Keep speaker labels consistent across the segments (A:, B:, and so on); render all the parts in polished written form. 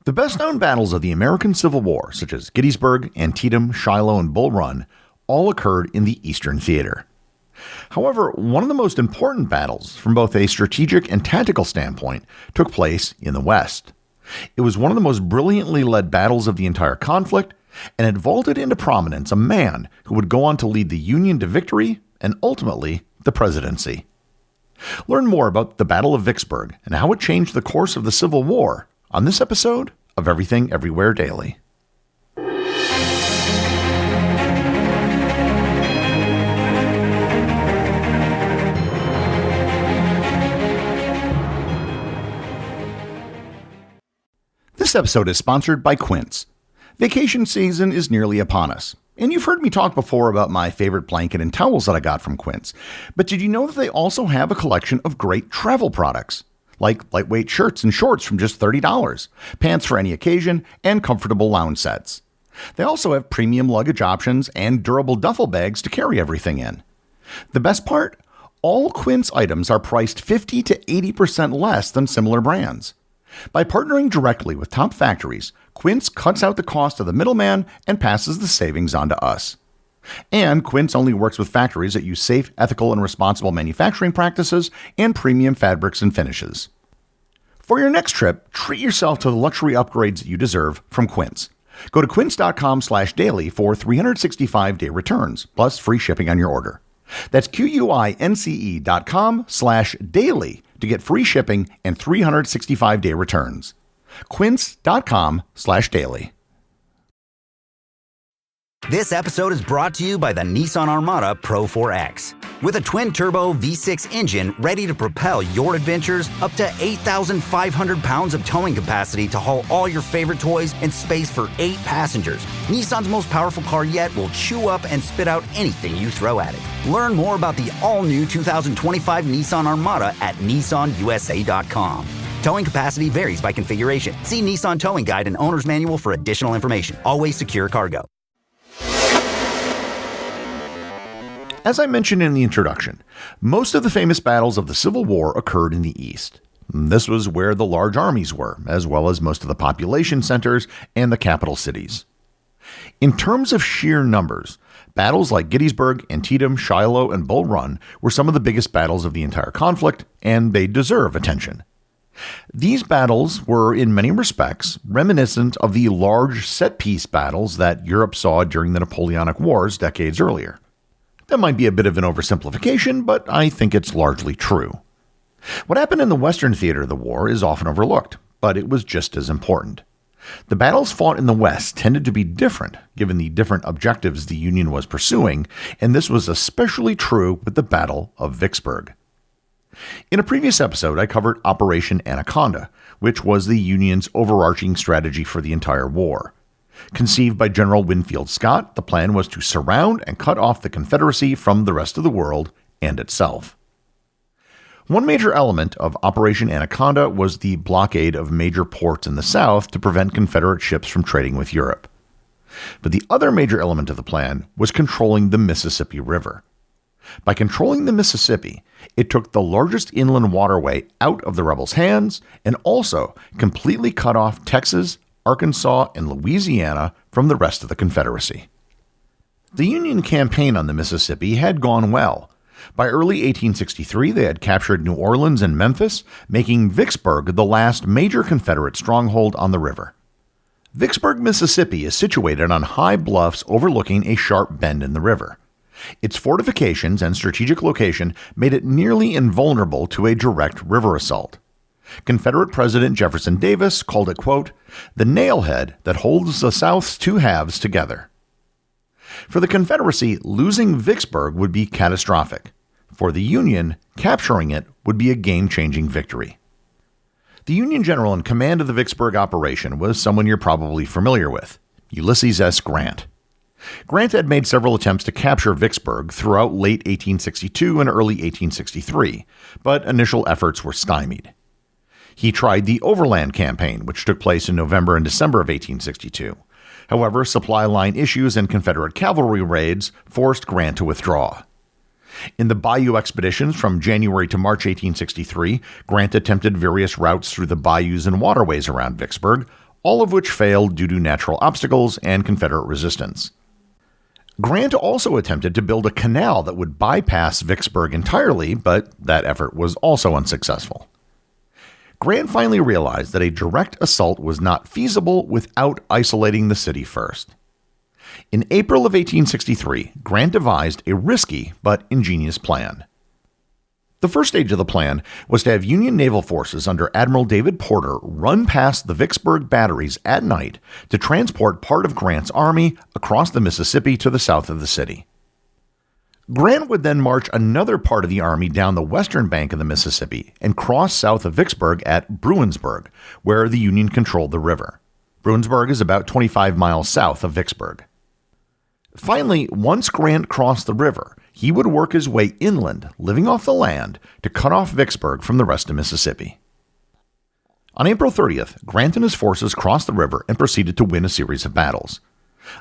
A: The best-known battles of the American Civil War, such as Gettysburg, Antietam, Shiloh, and Bull Run, all occurred in the Eastern Theater. However, one of the most important battles, from both a strategic and tactical standpoint, took place in the West. It was one of the most brilliantly led battles of the entire conflict, and it vaulted into prominence a man who would go on to lead the Union to victory and ultimately the presidency. Learn more about the Battle of Vicksburg and how it changed the course of the Civil War on this episode of Everything Everywhere Daily. This episode is sponsored by Quince. Vacation season is nearly upon us, and you've heard me talk before about my favorite blanket and towels that I got from Quince. But did you know that they also have a collection of great travel products? Like lightweight shirts and shorts from just $30, pants for any occasion, and comfortable lounge sets. They also have premium luggage options and durable duffel bags to carry everything in. The best part? All Quince items are priced 50 to 80% less than similar brands. By partnering directly with top factories, Quince cuts out the cost of the middleman and passes the savings on to us. And Quince only works with factories that use safe, ethical, and responsible manufacturing practices and premium fabrics and finishes. For your next trip, treat yourself to the luxury upgrades that you deserve from Quince. Go to quince.com/daily for 365-day returns, plus free shipping on your order. That's QUINCE.com/daily to get free shipping and 365-day returns. Quince.com/daily.
B: This episode is brought to you by the Nissan Armada Pro 4X. With a twin-turbo V6 engine ready to propel your adventures, up to 8,500 pounds of towing capacity to haul all your favorite toys and space for 8 passengers, Nissan's most powerful car yet will chew up and spit out anything you throw at it. Learn more about the all-new 2025 Nissan Armada at nissanusa.com. Towing capacity varies by configuration. See Nissan Towing Guide and Owner's Manual for additional information. Always secure cargo.
A: As I mentioned in the introduction, most of the famous battles of the Civil War occurred in the East. This was where the large armies were, as well as most of the population centers and the capital cities. In terms of sheer numbers, battles like Gettysburg, Antietam, Shiloh, and Bull Run were some of the biggest battles of the entire conflict, and they deserve attention. These battles were, in many respects, reminiscent of the large set-piece battles that Europe saw during the Napoleonic Wars decades earlier. That might be a bit of an oversimplification, but I think it's largely true. What happened in the Western theater of the war is often overlooked, but it was just as important. The battles fought in the West tended to be different, given the different objectives the Union was pursuing, and this was especially true with the Battle of Vicksburg. In a previous episode, I covered Operation Anaconda, which was the Union's overarching strategy for the entire war. Conceived by General Winfield Scott, the plan was to surround and cut off the Confederacy from the rest of the world and itself. One major element of Operation Anaconda was the blockade of major ports in the South to prevent Confederate ships from trading with Europe. But the other major element of the plan was controlling the Mississippi River. By controlling the Mississippi, it took the largest inland waterway out of the rebels' hands and also completely cut off Texas, Arkansas, and Louisiana from the rest of the Confederacy. The Union campaign on the Mississippi had gone well. By early 1863, they had captured New Orleans and Memphis, making Vicksburg the last major Confederate stronghold on the river. Vicksburg, Mississippi is situated on high bluffs overlooking a sharp bend in the river. Its fortifications and strategic location made it nearly invulnerable to a direct river assault. Confederate President Jefferson Davis called it, quote, "the nailhead that holds the South's two halves together." For the Confederacy, losing Vicksburg would be catastrophic. For the Union, capturing it would be a game-changing victory. The Union general in command of the Vicksburg operation was someone you're probably familiar with, Ulysses S. Grant. Grant had made several attempts to capture Vicksburg throughout late 1862 and early 1863, but initial efforts were stymied. He tried the Overland Campaign, which took place in November and December of 1862. However, supply line issues and Confederate cavalry raids forced Grant to withdraw. In the Bayou expeditions from January to March 1863, Grant attempted various routes through the bayous and waterways around Vicksburg, all of which failed due to natural obstacles and Confederate resistance. Grant also attempted to build a canal that would bypass Vicksburg entirely, but that effort was also unsuccessful. Grant finally realized that a direct assault was not feasible without isolating the city first. In April of 1863, Grant devised a risky but ingenious plan. The first stage of the plan was to have Union naval forces under Admiral David Porter run past the Vicksburg batteries at night to transport part of Grant's army across the Mississippi to the south of the city. Grant would then march another part of the army down the western bank of the Mississippi and cross south of Vicksburg at Bruinsburg, where the Union controlled the river. Bruinsburg is about 25 miles south of Vicksburg. Finally, once Grant crossed the river, he would work his way inland, living off the land, to cut off Vicksburg from the rest of Mississippi. On April 30th, Grant and his forces crossed the river and proceeded to win a series of battles.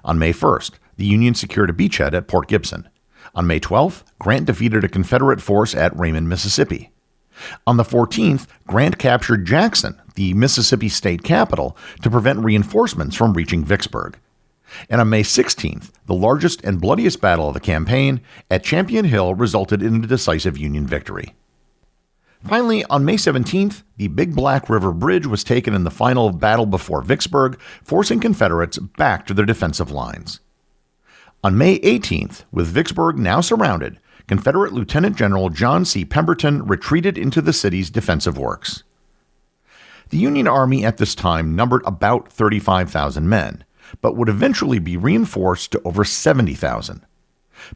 A: On May 1st, the Union secured a beachhead at Port Gibson. On May 12th, Grant defeated a Confederate force at Raymond, Mississippi. On the 14th, Grant captured Jackson, the Mississippi state capital, to prevent reinforcements from reaching Vicksburg. And on May 16th, the largest and bloodiest battle of the campaign at Champion Hill resulted in a decisive Union victory. Finally, on May 17th, the Big Black River Bridge was taken in the final battle before Vicksburg, forcing Confederates back to their defensive lines. On May 18th, with Vicksburg now surrounded, Confederate Lieutenant General John C. Pemberton retreated into the city's defensive works. The Union Army at this time numbered about 35,000 men, but would eventually be reinforced to over 70,000.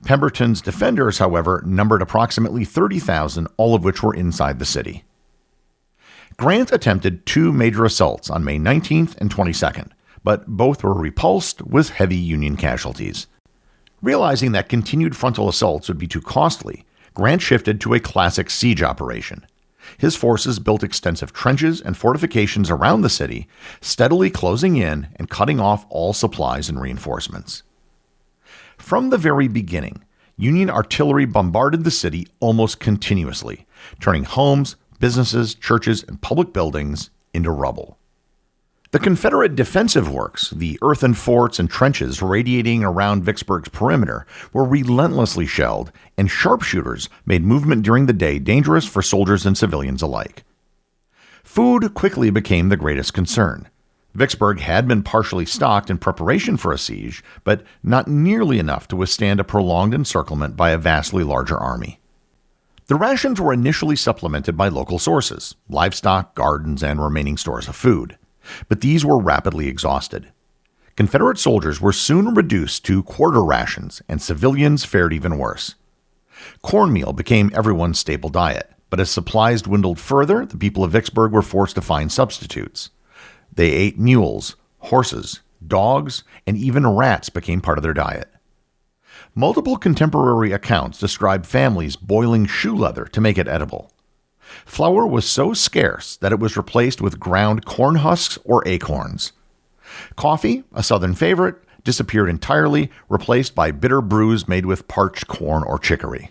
A: Pemberton's defenders, however, numbered approximately 30,000, all of which were inside the city. Grant attempted two major assaults on May 19th and 22nd, but both were repulsed with heavy Union casualties. Realizing that continued frontal assaults would be too costly, Grant shifted to a classic siege operation. His forces built extensive trenches and fortifications around the city, steadily closing in and cutting off all supplies and reinforcements. From the very beginning, Union artillery bombarded the city almost continuously, turning homes, businesses, churches, and public buildings into rubble. The Confederate defensive works, the earthen forts and trenches radiating around Vicksburg's perimeter, were relentlessly shelled, and sharpshooters made movement during the day dangerous for soldiers and civilians alike. Food quickly became the greatest concern. Vicksburg had been partially stocked in preparation for a siege, but not nearly enough to withstand a prolonged encirclement by a vastly larger army. The rations were initially supplemented by local sources, livestock, gardens, and remaining stores of food. But these were rapidly exhausted. Confederate soldiers were soon reduced to quarter rations, and civilians fared even worse. Cornmeal became everyone's staple diet, but as supplies dwindled further, the people of Vicksburg were forced to find substitutes. They ate mules, horses, dogs, and even rats became part of their diet. Multiple contemporary accounts describe families boiling shoe leather to make it edible. Flour was so scarce that it was replaced with ground corn husks or acorns. Coffee, a Southern favorite, disappeared entirely, replaced by bitter brews made with parched corn or chicory.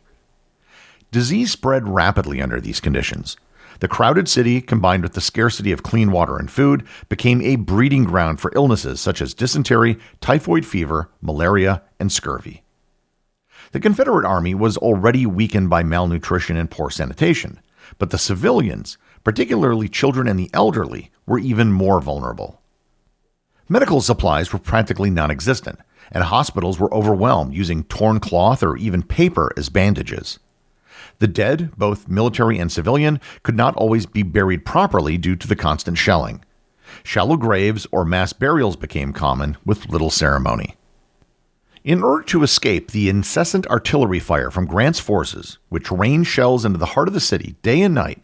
A: Disease spread rapidly under these conditions. The crowded city, combined with the scarcity of clean water and food, became a breeding ground for illnesses such as dysentery, typhoid fever, malaria, and scurvy. The Confederate Army was already weakened by malnutrition and poor sanitation, but the civilians, particularly children and the elderly, were even more vulnerable. Medical supplies were practically non-existent, and hospitals were overwhelmed using torn cloth or even paper as bandages. The dead, both military and civilian, could not always be buried properly due to the constant shelling. Shallow graves or mass burials became common with little ceremony. In order to escape the incessant artillery fire from Grant's forces, which rained shells into the heart of the city day and night,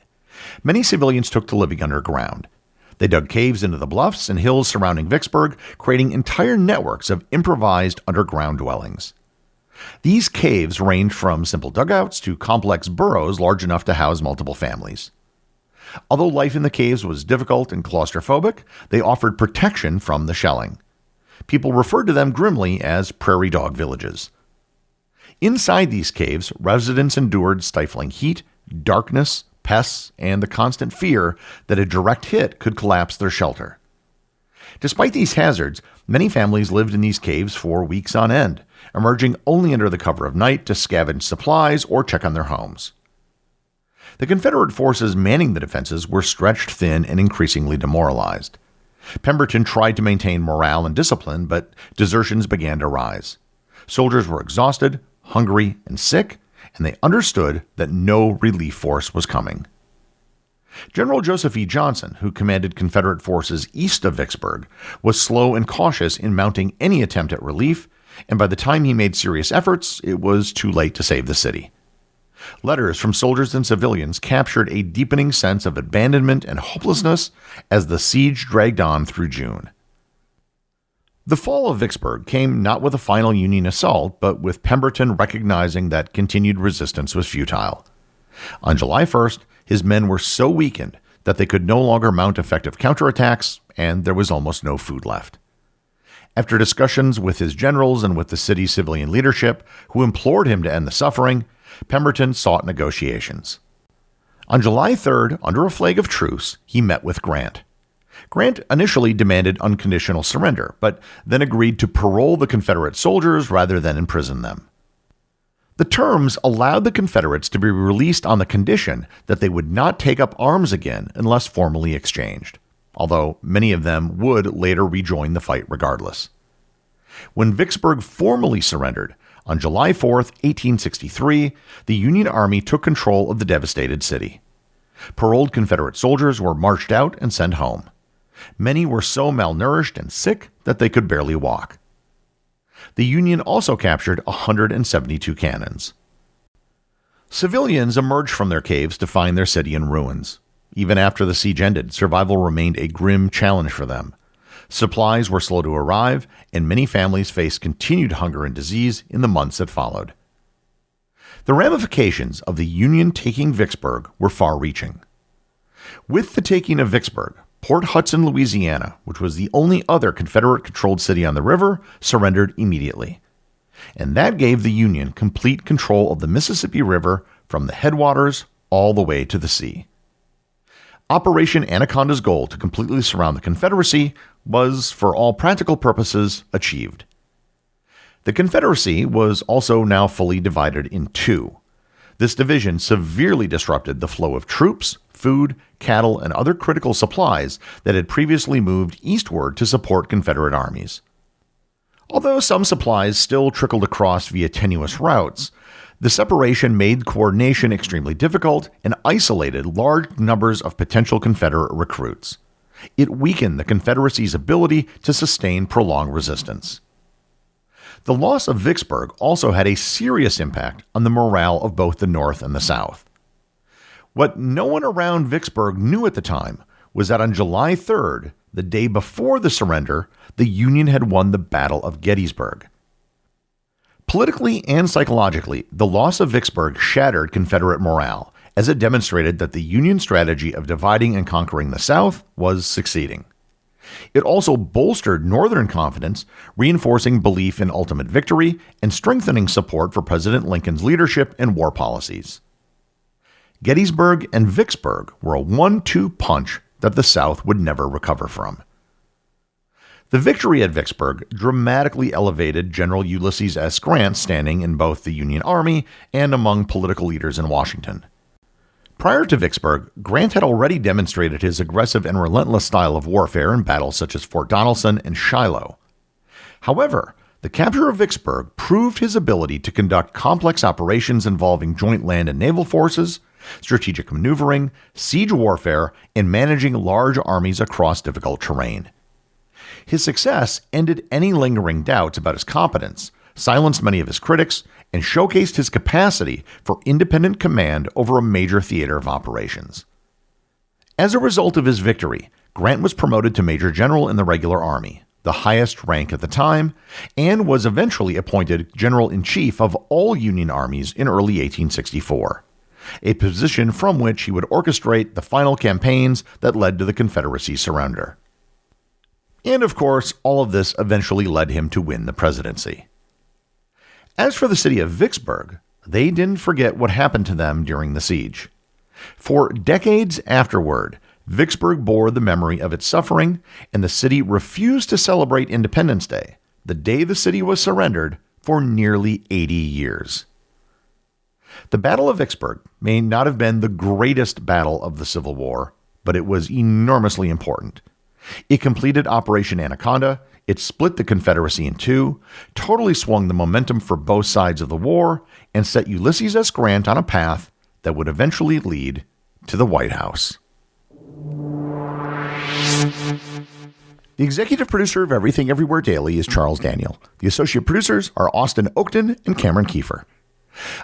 A: many civilians took to living underground. They dug caves into the bluffs and hills surrounding Vicksburg, creating entire networks of improvised underground dwellings. These caves ranged from simple dugouts to complex burrows large enough to house multiple families. Although life in the caves was difficult and claustrophobic, they offered protection from the shelling. People referred to them grimly as prairie dog villages. Inside these caves, residents endured stifling heat, darkness, pests, and the constant fear that a direct hit could collapse their shelter. Despite these hazards, many families lived in these caves for weeks on end, emerging only under the cover of night to scavenge supplies or check on their homes. The Confederate forces manning the defenses were stretched thin and increasingly demoralized. Pemberton tried to maintain morale and discipline, but desertions began to rise. Soldiers were exhausted, hungry, and sick, and they understood that no relief force was coming. General Joseph E. Johnson, who commanded Confederate forces east of Vicksburg, was slow and cautious in mounting any attempt at relief, and by the time he made serious efforts, it was too late to save the city. Letters from soldiers and civilians captured a deepening sense of abandonment and hopelessness as the siege dragged on through June. The fall of Vicksburg came not with a final Union assault, but with Pemberton recognizing that continued resistance was futile. On July 1st, his men were so weakened that they could no longer mount effective counterattacks, and there was almost no food left. After discussions with his generals and with the city's civilian leadership, who implored him to end the suffering, Pemberton sought negotiations. On July 3rd, under a flag of truce, he met with Grant. Grant initially demanded unconditional surrender, but then agreed to parole the Confederate soldiers rather than imprison them. The terms allowed the Confederates to be released on the condition that they would not take up arms again unless formally exchanged, although many of them would later rejoin the fight regardless. When Vicksburg formally surrendered, on July 4, 1863, the Union Army took control of the devastated city. Paroled Confederate soldiers were marched out and sent home. Many were so malnourished and sick that they could barely walk. The Union also captured 172 cannons. Civilians emerged from their caves to find their city in ruins. Even after the siege ended, survival remained a grim challenge for them. Supplies were slow to arrive, and many families faced continued hunger and disease in the months that followed. The ramifications of the Union taking Vicksburg were far-reaching. With the taking of Vicksburg, Port Hudson, Louisiana, which was the only other Confederate-controlled city on the river, surrendered immediately. And that gave the Union complete control of the Mississippi River from the headwaters all the way to the sea. Operation Anaconda's goal to completely surround the Confederacy was, for all practical purposes, achieved. The Confederacy was also now fully divided in two. This division severely disrupted the flow of troops, food, cattle, and other critical supplies that had previously moved eastward to support Confederate armies. Although some supplies still trickled across via tenuous routes, the separation made coordination extremely difficult and isolated large numbers of potential Confederate recruits. It weakened the Confederacy's ability to sustain prolonged resistance. The loss of Vicksburg also had a serious impact on the morale of both the North and the South. What no one around Vicksburg knew at the time was that on July 3rd, the day before the surrender, the Union had won the Battle of Gettysburg. Politically and psychologically, the loss of Vicksburg shattered Confederate morale, as it demonstrated that the Union strategy of dividing and conquering the South was succeeding. It also bolstered Northern confidence, reinforcing belief in ultimate victory and strengthening support for President Lincoln's leadership and war policies. Gettysburg and Vicksburg were a 1-2 punch that the South would never recover from. The victory at Vicksburg dramatically elevated General Ulysses S. Grant's standing in both the Union Army and among political leaders in Washington. Prior to Vicksburg, Grant had already demonstrated his aggressive and relentless style of warfare in battles such as Fort Donelson and Shiloh. However, the capture of Vicksburg proved his ability to conduct complex operations involving joint land and naval forces, strategic maneuvering, siege warfare, and managing large armies across difficult terrain. His success ended any lingering doubts about his competence, silenced many of his critics, and showcased his capacity for independent command over a major theater of operations. As a result of his victory, Grant was promoted to Major General in the regular army, the highest rank at the time, and was eventually appointed General-in-Chief of all Union armies in early 1864, a position from which he would orchestrate the final campaigns that led to the Confederacy's surrender. And of course, all of this eventually led him to win the presidency. As for the city of Vicksburg, they didn't forget what happened to them during the siege. For decades afterward, Vicksburg bore the memory of its suffering, and the city refused to celebrate Independence Day, the day the city was surrendered, for nearly 80 years. The Battle of Vicksburg may not have been the greatest battle of the Civil War, but it was enormously important. It completed Operation Anaconda, it split the Confederacy in two, totally swung the momentum for both sides of the war, and set Ulysses S. Grant on a path that would eventually lead to the White House. The executive producer of Everything Everywhere Daily is Charles Daniel. The associate producers are Austin Oakton and Cameron Kiefer.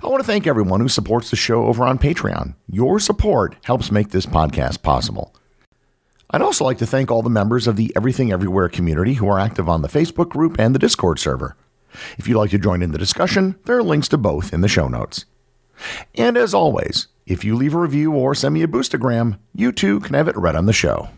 A: I want to thank everyone who supports the show over on Patreon. Your support helps make this podcast possible. I'd also like to thank all the members of the Everything Everywhere community who are active on the Facebook group and the Discord server. If you'd like to join in the discussion, there are links to both in the show notes. And as always, if you leave a review or send me a boostagram, you too can have it read on the show.